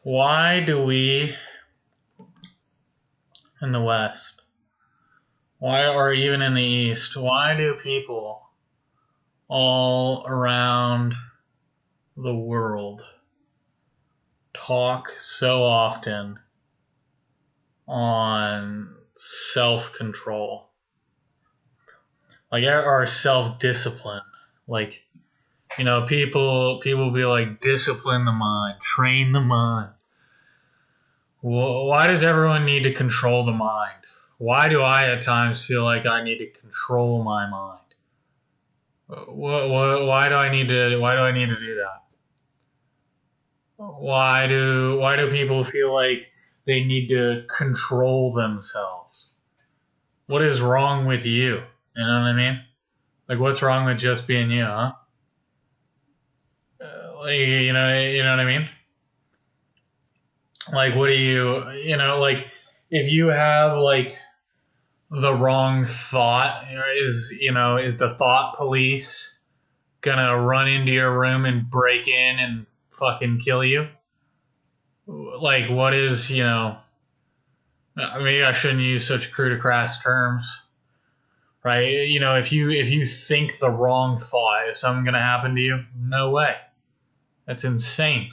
Why do we in the West, or even in the East, why do people all around the world talk so often on self-control? Like our self-discipline. Like, people be like, discipline the mind, train the mind. Why does everyone need to control the mind? Why do I at times feel like I need to control my mind? Why do I need to? Why do I need to do that? Why do people feel like they need to control themselves? What is wrong with you? You know what I mean? Like, what's wrong with just being you, huh? You know what I mean? Like, what do like, if you have, like, the wrong thought, is the thought police gonna run into your room and break in and fucking kill you? Like, what is, maybe I shouldn't use such crude or crass terms, right? If you think the wrong thought, is something gonna happen to you? No way. That's insane.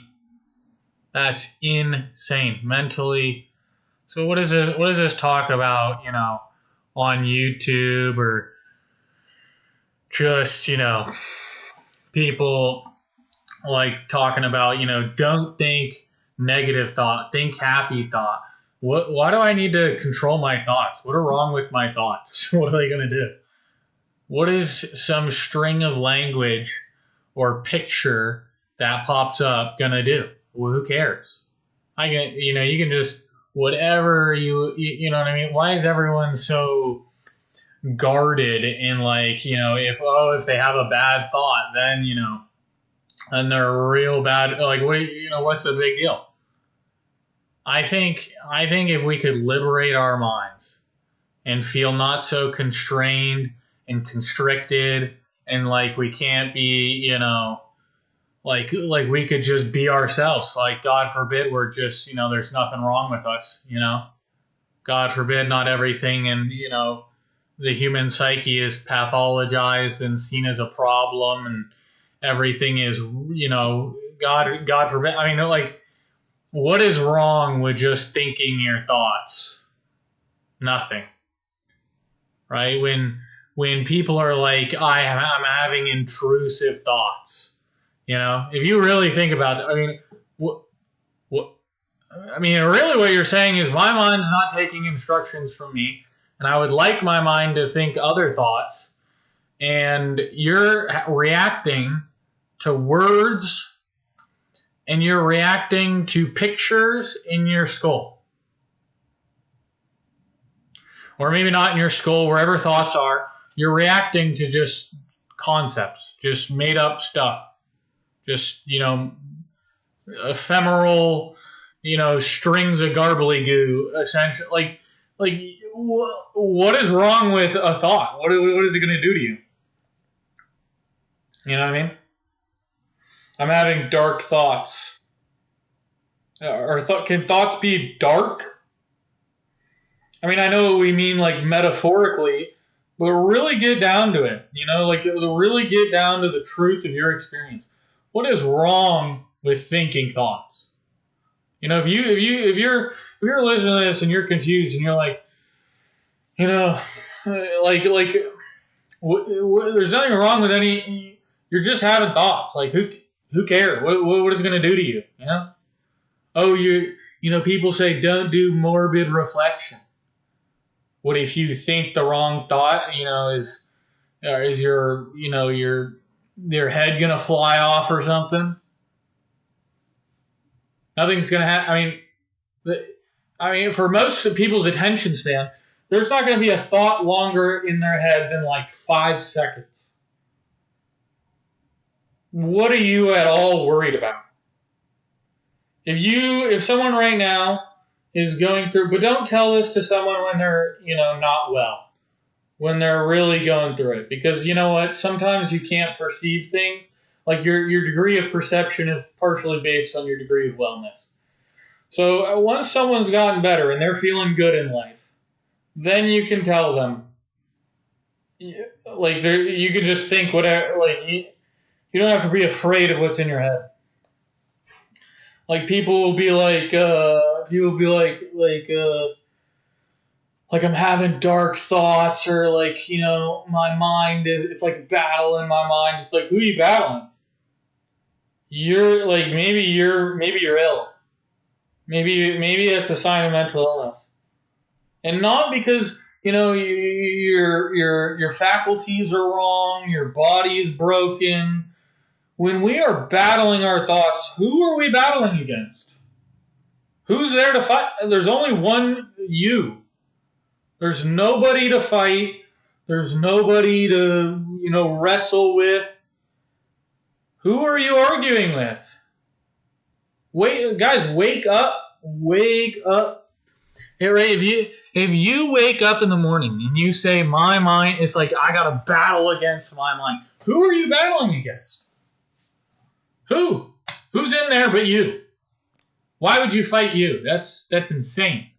That's insane. Mentally. So what is this? What does this talk about? On YouTube, or just people like talking about don't think negative thought, think happy thought. Why do I need to control my thoughts? What are wrong with my thoughts? What are they going to do? What is some string of language or picture that pops up going to do? Well, who cares? You can just whatever you know what I mean? Why is everyone so guarded in, like, if they have a bad thought, then and they're real bad, like, what's the big deal? I think if we could liberate our minds and feel not so constrained and constricted, and like we can't be, like we could just be ourselves. Like, God forbid we're just, there's nothing wrong with us, God forbid not everything and, the human psyche is pathologized and seen as a problem, and everything is, God forbid. I mean, like, what is wrong with just thinking your thoughts? Nothing. Right? When people are like, I'm having intrusive thoughts, if you really think about it, I mean, really what you're saying is my mind's not taking instructions from me, and I would like my mind to think other thoughts, and you're reacting to words, and you're reacting to pictures in your skull. Or maybe not in your skull, wherever thoughts are, you're reacting to just concepts, just made up stuff, just, ephemeral, strings of garbly-goo, essentially. Like, what is wrong with a thought? What is it going to do to you? You know what I mean? I'm having dark thoughts. Can thoughts be dark? I mean, I know what we mean, like, metaphorically, but really get down to it. Like, really get down to the truth of your experience. What is wrong with thinking thoughts? If you're listening to this and you're confused and you're like, there's nothing wrong with any. You're just having thoughts. Like, who cares? What is it going to do to you? Oh, people say don't do morbid reflection. What if you think the wrong thought? Is your head gonna fly off or something? Nothing's gonna happen. I mean, for most people's attention span, there's not going to be a thought longer in their head than like 5 seconds. What are you at all worried about? If someone right now is going through, but don't tell this to someone when they're, not well, when they're really going through it, because you know what? Sometimes you can't perceive things. Like, your degree of perception is partially based on your degree of wellness. So once someone's gotten better and they're feeling good in life, then you can tell them, like, you can just think whatever, like, you don't have to be afraid of what's in your head. Like, people will be like, like I'm having dark thoughts, or like, my mind it's like a battle in my mind. It's like, who are you battling? You're like, maybe you're ill. Maybe it's a sign of mental illness, and not because your faculties are wrong, your body's broken. When we are battling our thoughts, who are we battling against? Who's there to fight? There's only one you. There's nobody to fight. There's nobody to, wrestle with. Who are you arguing with? Guys, wake up. Wake up. Hey, Ray, if you wake up in the morning and you say, my mind, it's like, I got to battle against my mind. Who are you battling against? Who? Who's in there but you? Why would you fight you? That's insane.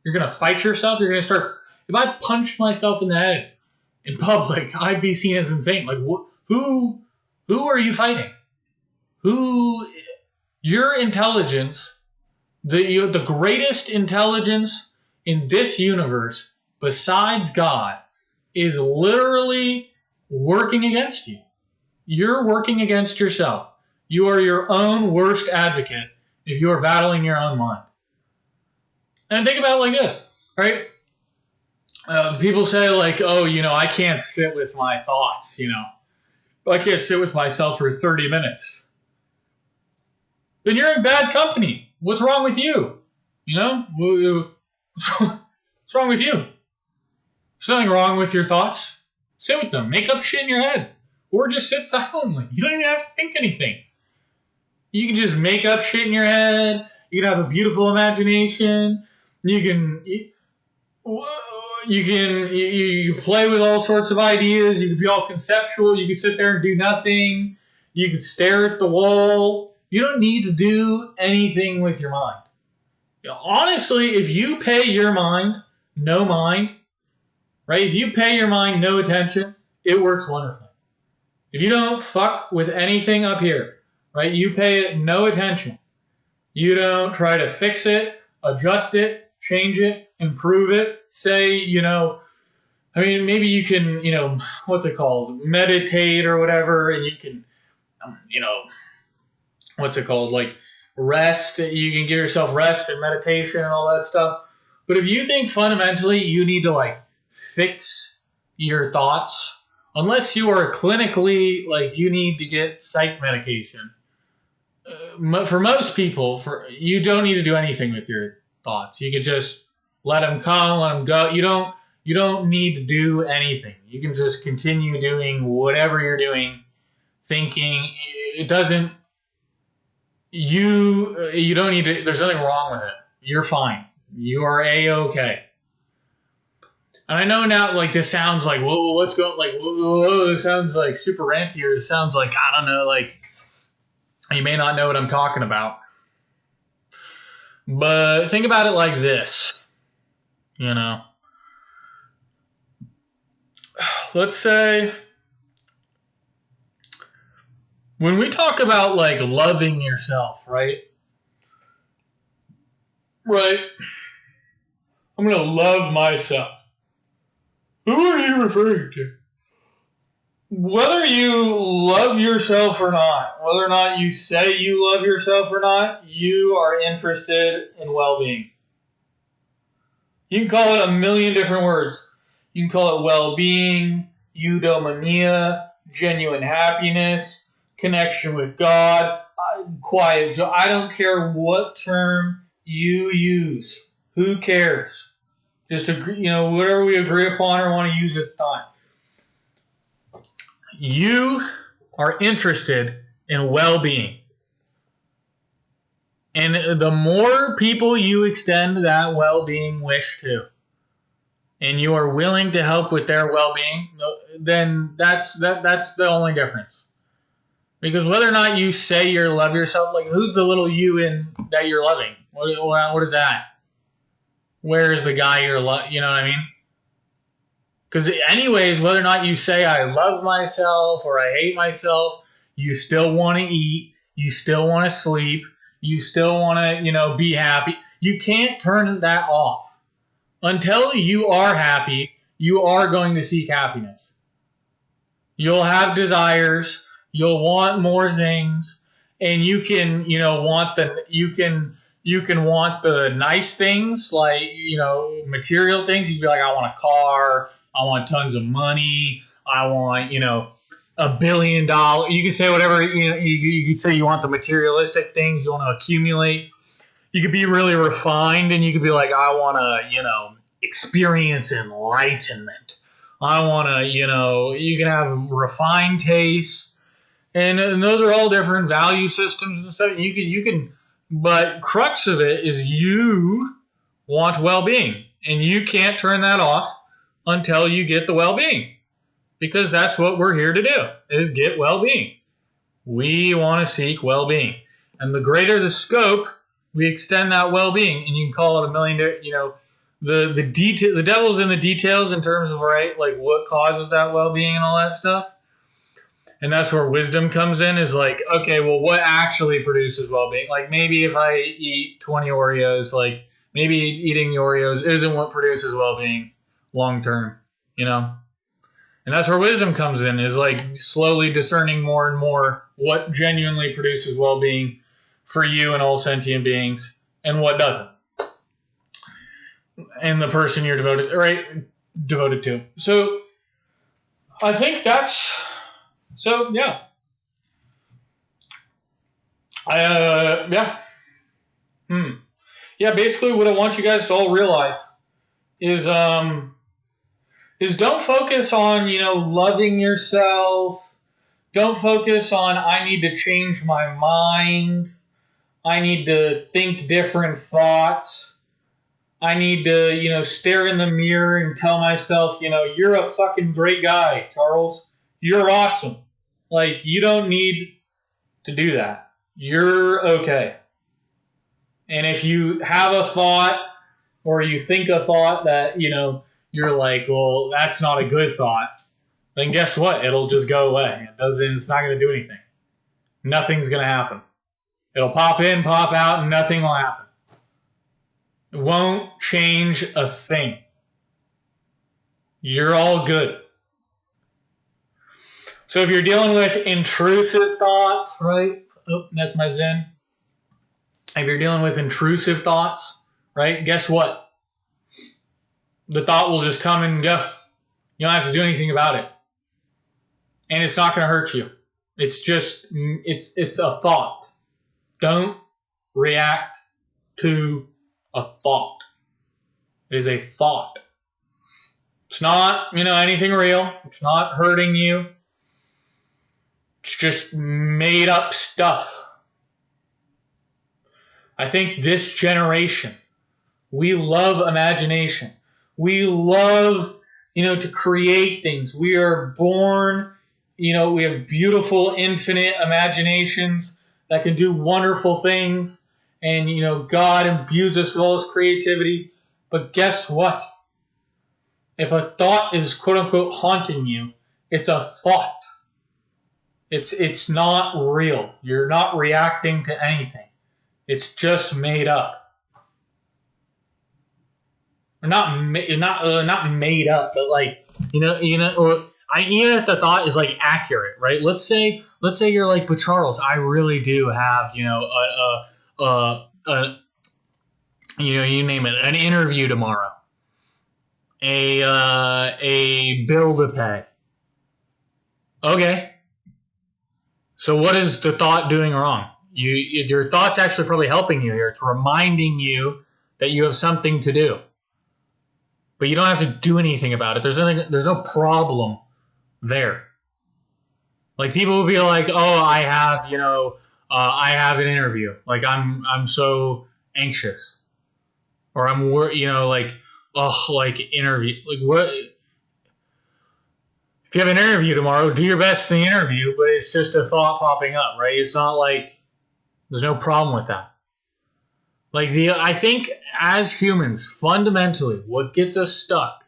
You're going to fight yourself? You're going to start... If I punched myself in the head in public, I'd be seen as insane. Like, who are you fighting? Your intelligence, the greatest intelligence in this universe, besides God, is literally working against you. You're working against yourself. You are your own worst advocate if you are battling your own mind. And think about it like this, right? People say like, oh, I can't sit with my thoughts, I can't sit with myself for 30 minutes. Then you're in bad company. What's wrong with you? What's wrong with you? There's nothing wrong with your thoughts. Sit with them. Make up shit in your head. Or just sit silently. You don't even have to think anything. You can just make up shit in your head. You can have a beautiful imagination. You can play with all sorts of ideas. You can be all conceptual. You can sit there and do nothing. You can stare at the wall. You don't need to do anything with your mind. Honestly, if you pay your mind no mind, right? If you pay your mind no attention, it works wonderfully. If you don't fuck with anything up here, right? You pay it no attention. You don't try to fix it, adjust it, change it, improve it. Say, maybe you can, what's it called? Meditate or whatever, and you can, what's it called? Like rest. You can give yourself rest and meditation and all that stuff. But if you think fundamentally you need to like fix your thoughts, unless you are clinically like you need to get psych medication, for most people, you don't need to do anything with your thoughts. You can just let them come, let them go. You don't need to do anything. You can just continue doing whatever you're doing, thinking. It doesn't. You don't need to. There's nothing wrong with it. You're fine. You are A-okay. And I know now, like, this sounds like, whoa, what's going, like, whoa, this sounds like super ranty, or it sounds like, I don't know, like, you may not know what I'm talking about. But think about it like this, Let's say, when we talk about, like, loving yourself, right? Right. I'm going to love myself. Who are you referring to? Whether you love yourself or not, whether or not you say you love yourself or not, you are interested in well-being. You can call it a million different words. You can call it well-being, eudaimonia, genuine happiness, connection with God, quiet joy. I don't care what term you use. Who cares? Just agree, whatever we agree upon or want to use at the time. You are interested in well-being. And the more people you extend that well-being wish to, and you are willing to help with their well-being, then that's the only difference. Because whether or not you say you love yourself, like who's the little you in that you're loving? What is that? Where is the guy you're you know what I mean? Because anyways, whether or not you say I love myself or I hate myself, you still want to eat, you still want to sleep, you still want to, be happy. You can't turn that off. Until you are happy, you are going to seek happiness. You'll have desires, you'll want more things, and you can, you can want the nice things, like, material things. You can be like, I want a car, I want tons of money, I want, $1 billion. You can say whatever, you could say you want the materialistic things you want to accumulate. You could be really refined and you could be like, I want to, experience enlightenment. I want to, you can have refined tastes, and those are all different value systems and stuff. You can, but crux of it is you want well-being, and you can't turn that off until you get the well-being, because that's what we're here to do, is get well-being. We want to seek well-being, and the greater the scope, we extend that well-being, and you can call it a million, the devil's in the details in terms of, right, like what causes that well-being and all that stuff. And that's where wisdom comes in, is like, okay, well, what actually produces well-being? Like, maybe if I eat 20 Oreos, like, maybe eating the Oreos isn't what produces well-being long-term, And that's where wisdom comes in, is like slowly discerning more and more what genuinely produces well-being for you and all sentient beings, and what doesn't. And the person you're devoted to. So I think that's, so yeah. Yeah. Yeah, basically what I want you guys to all realize is don't focus on, loving yourself. Don't focus on, I need to change my mind. I need to think different thoughts. I need to, stare in the mirror and tell myself, you're a fucking great guy, Charles. You're awesome. Like, you don't need to do that. You're okay. And if you have a thought, or you think a thought that, you're like, well, that's not a good thought, then guess what? It'll just go away. It's not going to do anything. Nothing's going to happen. It'll pop in, pop out, and nothing will happen. It won't change a thing. You're all good. So if you're dealing with intrusive thoughts, right? Oh, that's my Zen. If you're dealing with intrusive thoughts, right? Guess what? The thought will just come and go. You don't have to do anything about it. And it's not going to hurt you. It's just, it's a thought. Don't react to a thought. It is a thought. It's not, anything real. It's not hurting you. It's just made up stuff. I think this generation, we love imagination. We love, to create things. We are born, we have beautiful, infinite imaginations that can do wonderful things. And, God imbues us with all this creativity. But guess what? If a thought is, quote unquote, haunting you, it's a thought. It's not real. You're not reacting to anything. It's just made up. Or not made up, but like, or even if the thought is like accurate, right? Let's say you're like, but Charles, I really do have, you name it, an interview tomorrow, a bill to pay. Okay. So what is the thought doing wrong? Your thought's actually probably helping you here. It's reminding you that you have something to do, but you don't have to do anything about it. There's no problem there. Like, people will be like, oh, I have an interview. Like, I'm so anxious, or I'm worried, like, oh, like, interview. Like, what? If you have an interview tomorrow, do your best in the interview, but it's just a thought popping up, right? It's not like there's no problem with that. Like I think as humans, fundamentally, what gets us stuck,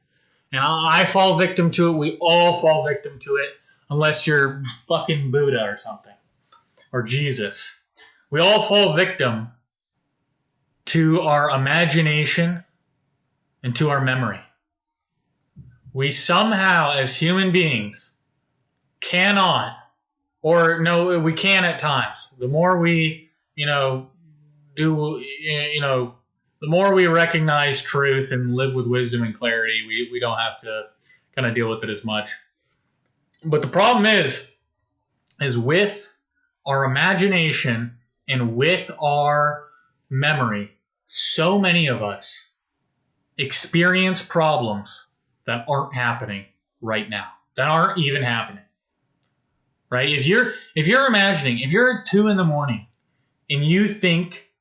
and I fall victim to it, we all fall victim to it, unless you're fucking Buddha or something, or Jesus. We all fall victim to our imagination and to our memory. We somehow, as human beings, cannot, or no, we can at times. The more we, the more we recognize truth and live with wisdom and clarity, we don't have to kind of deal with it as much. But the problem is with our imagination and with our memory, so many of us experience problems that aren't happening right now, that aren't even happening. Right? If you're imagining, if you're at 2 a.m. and you think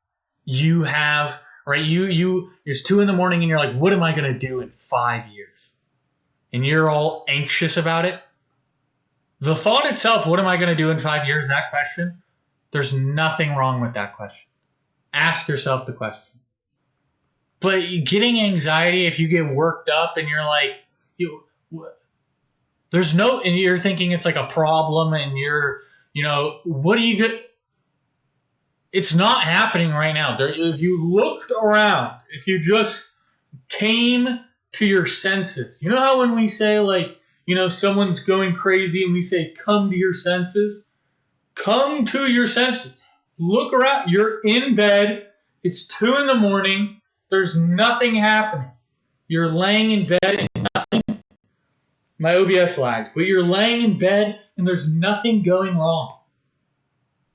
you have, right, it's 2 a.m. and you're like, what am I going to do in 5 years? And you're all anxious about it. The thought itself, what am I going to do in 5 years, that question, there's nothing wrong with that question. Ask yourself the question. But getting anxiety, if you get worked up and you're like, and you're thinking it's like a problem and what do you get? It's not happening right now. If you looked around, if you just came to your senses, you know how when we say someone's going crazy and we say, come to your senses? Come to your senses. Look around. You're in bed. It's 2 a.m. There's nothing happening. You're laying in bed and nothing. My OBS lagged. But you're laying in bed and there's nothing going wrong.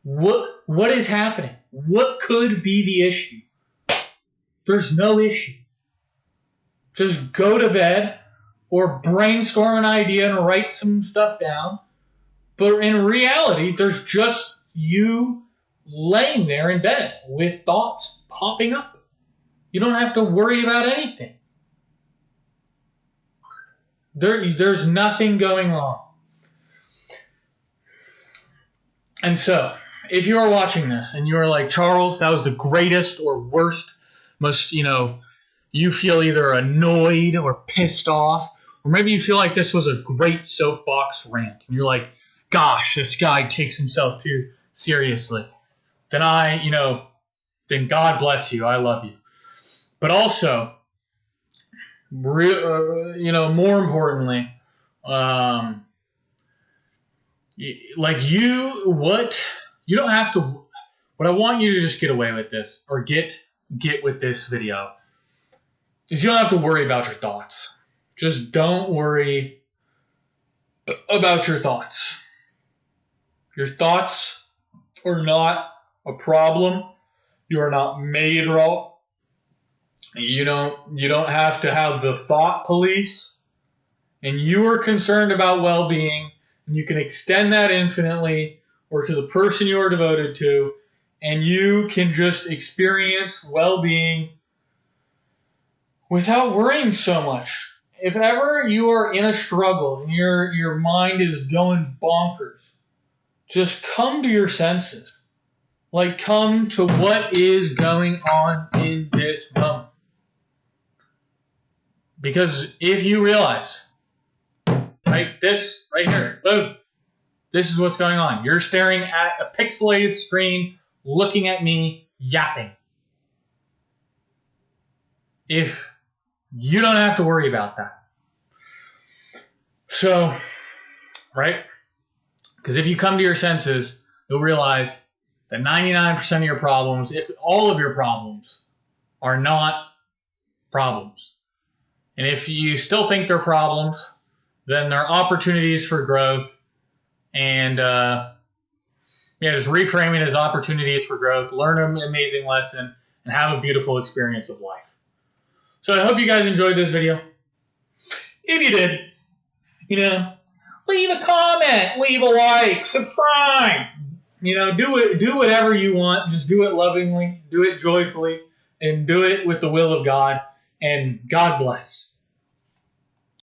What is happening? What could be the issue? There's no issue. Just go to bed or brainstorm an idea and write some stuff down. But in reality, there's just you laying there in bed with thoughts popping up. You don't have to worry about anything. There's nothing going wrong. And so, if you are watching this and you are like, Charles, that was the greatest or worst, most, you feel either annoyed or pissed off, or maybe you feel like this was a great soapbox rant, and you're like, gosh, this guy takes himself too seriously. Then then God bless you. I love you. But also, more importantly, you don't have to. What I want you to just get away with this, or get with this video, is you don't have to worry about your thoughts. Just don't worry about your thoughts. Your thoughts are not a problem. You are not made wrong. You don't have to have the thought police, and you are concerned about well-being, and you can extend that infinitely or to the person you are devoted to, and you can just experience well-being without worrying so much. If ever you are in a struggle and your mind is going bonkers, just come to your senses. Come to what is going on in this moment. Because if you realize, right, this right here, boom, this is what's going on. You're staring at a pixelated screen, looking at me, yapping. If you don't have to worry about that. So, right? Because if you come to your senses, you'll realize that 99% of your problems, if all of your problems, are not problems. And if you still think they're problems, then they're opportunities for growth. And just reframe it as opportunities for growth, learn an amazing lesson, and have a beautiful experience of life. So I hope you guys enjoyed this video. If you did, leave a comment, leave a like, subscribe. Do whatever you want. Just do it lovingly, do it joyfully, and do it with the will of God. And God bless.